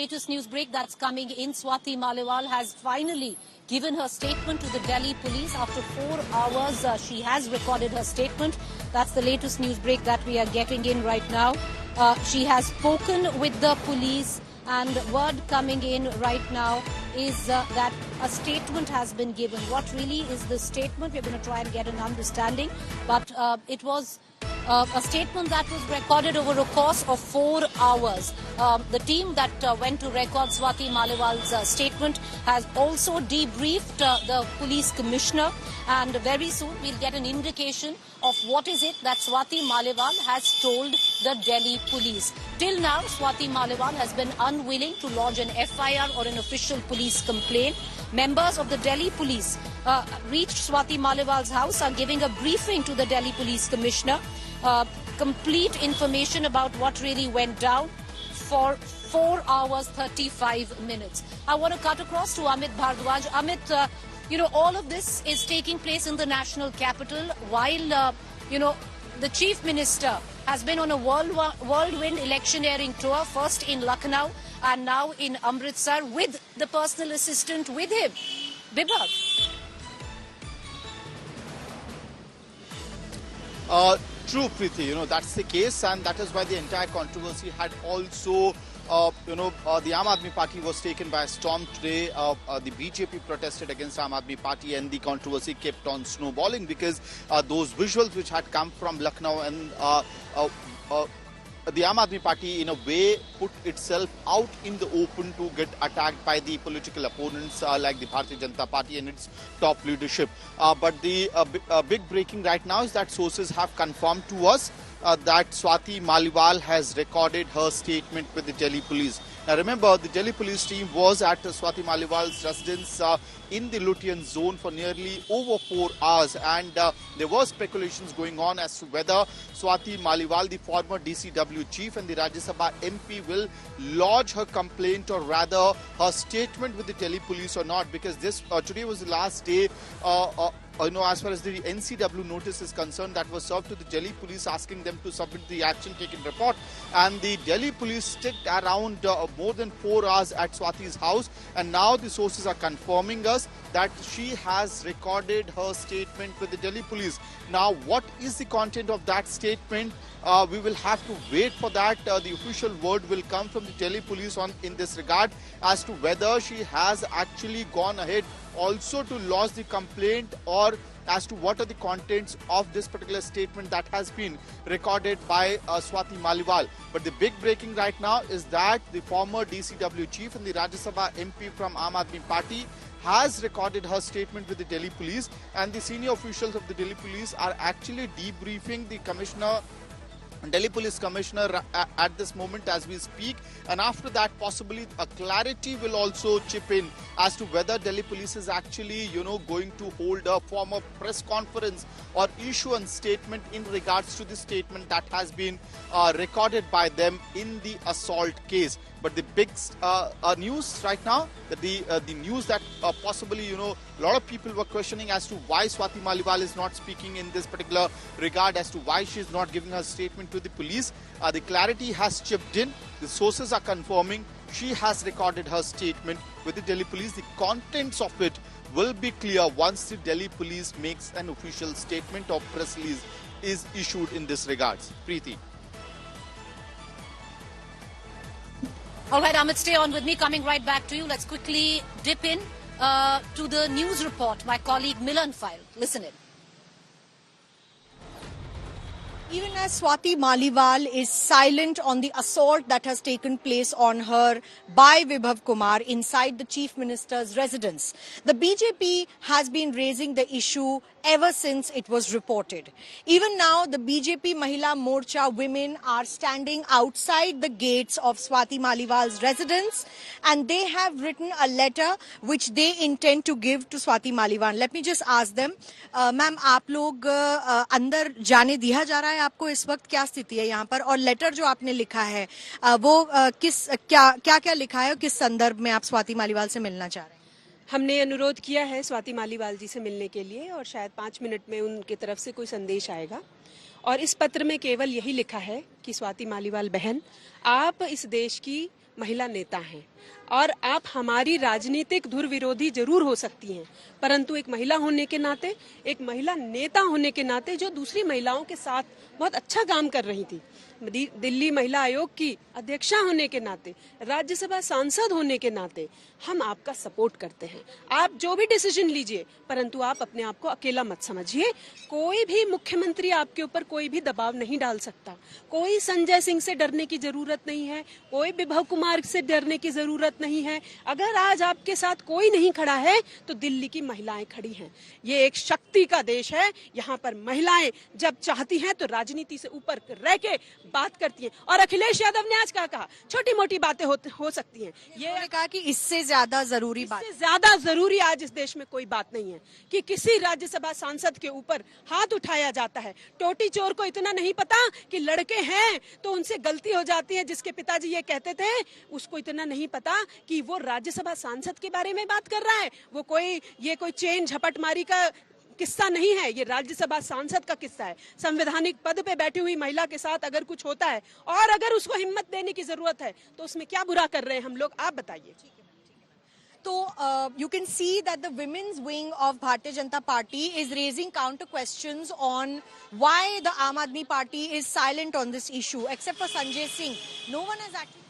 latest news break that's coming in. Swati Maliwal has finally given her statement to the Delhi police. After 4 hours, she has recorded her statement. That's the latest news break that we are getting in right now. She has spoken with the police, and word coming in right now is that a statement has been given. What really is the statement? We're going to try and get an understanding. But it was a statement that was recorded over a course of 4 hours. The team that went to record Swati Maliwal's statement has also debriefed the police commissioner, and very soon we'll get an indication of what is it that Swati Maliwal has told the Delhi police. Till now, Swati Maliwal has been unwilling to lodge an FIR or an official police complaint. Members of the Delhi police reached Swati Maliwal's house, are giving a briefing to the Delhi police commissioner. Complete information about what really went down for 4 hours, 35 minutes. I want to cut across to Amit Bhardwaj. Amit, all of this is taking place in the national capital while, the chief minister has been on a whirlwind electioneering tour, first in Lucknow and now in Amritsar, with the personal assistant with him. Bibhav. True, Preeti, that's the case, and that is why the entire controversy had also, the Aam Aadmi Party was taken by storm today. The BJP protested against Aam Aadmi Party, and the controversy kept on snowballing because those visuals which had come from Lucknow and the Aam Aadmi Party in a way put itself out in the open to get attacked by the political opponents like the Bharatiya Janata Party and its top leadership. But the big breaking right now is that sources have confirmed to us that Swati Maliwal has recorded her statement with the Delhi police. Now remember, the Delhi police team was at Swati Maliwal's residence in the Lutyens zone for nearly over 4 hours, and there were speculations going on as to whether Swati Maliwal, the former DCW chief and the Rajya Sabha MP, will lodge her complaint or rather her statement with the Delhi police or not, because this today was the last day as far as the NCW notice is concerned that was served to the Delhi police asking them to submit the action taken report, and the Delhi police sticked around more than 4 hours at Swati's house, and now the sources are confirming us that she has recorded her statement with the Delhi police. Now, what is the content of that statement? We will have to wait for that. The official word will come from the Delhi police in this regard as to whether she has actually gone ahead also to lodge the complaint, or as to what are the contents of this particular statement that has been recorded by Swati Maliwal. But the big breaking right now is that the former DCW chief and the Rajya Sabha MP from Aam Aadmi Party has recorded her statement with the Delhi police, and the senior officials of the Delhi police are actually debriefing the Delhi Police Commissioner at this moment as we speak, and after that possibly a clarity will also chip in as to whether Delhi Police is actually going to hold a form of press conference or issue a statement in regards to the statement that has been recorded by them in the assault case. But the big news right now, that the news that possibly a lot of people were questioning as to why Swati Maliwal is not speaking in this particular regard, as to why she is not giving her statement to the police. The clarity has chipped in. The sources are confirming she has recorded her statement with the Delhi police. The contents of it will be clear once the Delhi police makes an official statement or press release is issued in this regards. Preeti. All right, Amit, stay on with me. Coming right back to you. Let's quickly dip in to the news report. My colleague Milan File. Listen in. Even as Swati Maliwal is silent on the assault that has taken place on her by Vibhav Kumar inside the Chief Minister's residence, the BJP has been raising the issue ever since it was reported. Even now, the BJP Mahila Morcha women are standing outside the gates of Swati Maliwal's residence, and they have written a letter which they intend to give to Swati Maliwal. Let me just ask them, ma'am, आप लोग अंदर जाने दिया जा रहा है आपको? इस वक्त क्या स्थिति है यहाँ पर? और लेटर जो आपने लिखा है वो क्या लिखा है, किस संदर्भ में आप स्वाति मालीवाल से मिलना चाह रहे हैं? हमने अनुरोध किया है स्वाति मालीवाल जी से मिलने के लिए, और शायद 5 मिनट में उनके तरफ से कोई संदेश आएगा। और इस पत्र में केवल यही लिखा है कि स्वाति मालीवाल बहन, आप इस देश की महिला नेता हैं और आप हमारी राजनीतिक धुर विरोधी जरूर हो सकती हैं, परंतु एक महिला होने के नाते, एक महिला नेता होने के नाते जो दूसरी महिलाओं के साथ बहुत अच्छा काम कर रही थी, दिल्ली महिला आयोग की अध्यक्षा होने के नाते, राज्यसभा सांसद होने के नाते हम आपका सपोर्ट करते हैं। आप जो भी डिसीजन लीजिए, परंतु आप अपने आप को अकेला मत समझिए। कोई भी मुख्यमंत्री आपके ऊपर कोई भी दबाव नहीं डाल सकता। कोई संजय सिंह से डरने की जरूरत नहीं है, कोई विभव कुमार से डरने की जरूरत नहीं है। अगर आज आपके साथ कोई नहीं खड़ा है तो दिल्ली की महिलाएं खड़ी हैं। ये एक शक्ति का देश है, यहाँ पर महिलाएं जब चाहती हैं तो राजनीति से ऊपर रह के बात करती हैं। और अखिलेश यादव ने आज क्या कहा, छोटी मोटी बातें हो सकती हैं, ये कहा कि इससे ज्यादा जरूरी बात, इससे ज्यादा जरूरी आज इस देश में कोई बात नहीं है कि किसी राज्यसभा सांसद के ऊपर हाथ उठाया जाता है। टोटी चोर को इतना नहीं पता कि लड़के हैं तो उनसे गलती हो जाती है, जिसके पिताजी ये कहते थे, उसको इतना नहीं पता कि वो राज्यसभा सांसद के बारे में बात कर रहा है। वो ये कोई चेन झपटमारी का किस्सा नहीं है, ये राज्यसभा सांसद का किस्सा है। संवैधानिक पद पे बैठी हुई महिला के साथ अगर कुछ होता है और अगर उसको हिम्मत देने की जरूरत है तो उसमें क्या बुरा कर रहे हैं हम लोग, आप बताइए। So you can see that the women's wing of Bharatiya Janata Party is raising counter questions on why the Aam Aadmi Party is silent on this issue. Except for Sanjay Singh, no one has actually